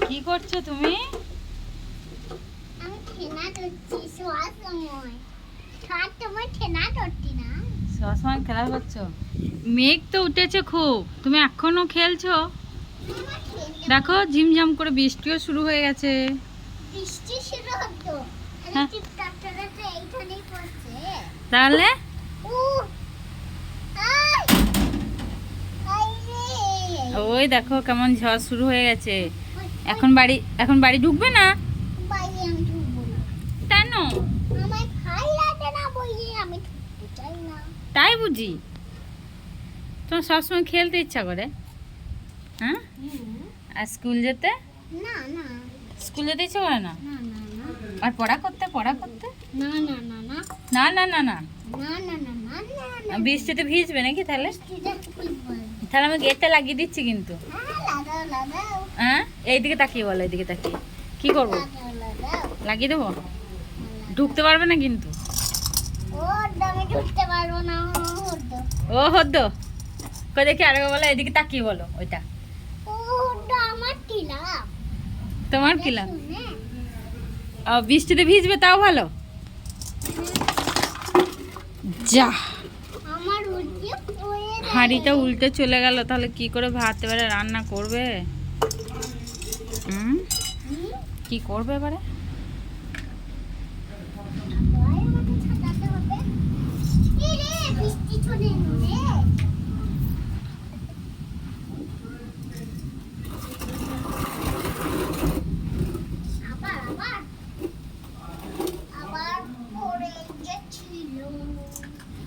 কি করছো তুমি? আমি ঠেনা করছি শোয়ার সময়। খাট তোমার ঠেনা করছি না। সবসময় খেলা করছো? মেঘ তো উঠেছে খুব, তুমি এখনো খেলছো? আমার ঠেনা দেখো ঝিমঝাম করে বৃষ্টিও শুরু হয়ে গেছে। বৃষ্টি শুরু হতো। হ্যাঁ। ট্রাক্টরটা তো এইখানেই পড়ছে। তাহলে ও আই আই রে ওই দেখো কেমন ঝড় শুরু হয়ে গেছে। এখন বাড়ি ঢুকবে না? বাইরে আমি ঢুকবো না। কেন? আমার ভাই লাগে না বইয়ে আমি ঢুকতে চাই না। তাই বুঝি? তোমার সবসময় খেলতে ইচ্ছা করে? হ্যাঁ? আর স্কুল যেতে? না না স্কুল যেতে ইচ্ছা করে না? না না না আর পড়া করতে না না না না না না না না না না না না না বৃষ্টিতে ভিজবে নাকি তাহলে? বৃষ্টিটা খুব বড়। তাহলে আমি গেটটা লাগিয়ে দিচ্ছি কিন্তু। হ্যাঁ লাগাও লাগাও হ্যাঁ, এইদিকে তাকিয়ে বলো, এইদিকে তাকিয়ে কি করবো? লাগাও লাগাও। লাগিয়ে দেবো? ঢুকতে পারবে না কিন্তু। ও আমি ঢুকতে পারবো না হদ্দ। ও হদ্দ কই দেখি আরেকবার বলো, এদিকে তাকিয়ে বলো ওইটা। ও হদ্দ আমার টিলা। তোমার কি লাভ? শুনে বৃষ্টিতে ভিজবে তাও ভালো। যা, আমার উল্টে পড়ে যায়। হাঁড়িটা উল্টে চলে গেল, তাহলে কি করে ভাত এবারে রান্না করবে? হুম? কি করবে এবারে? আবার আমাকে ছাতাতে হবে। এই রে বৃষ্টি চলে এলো।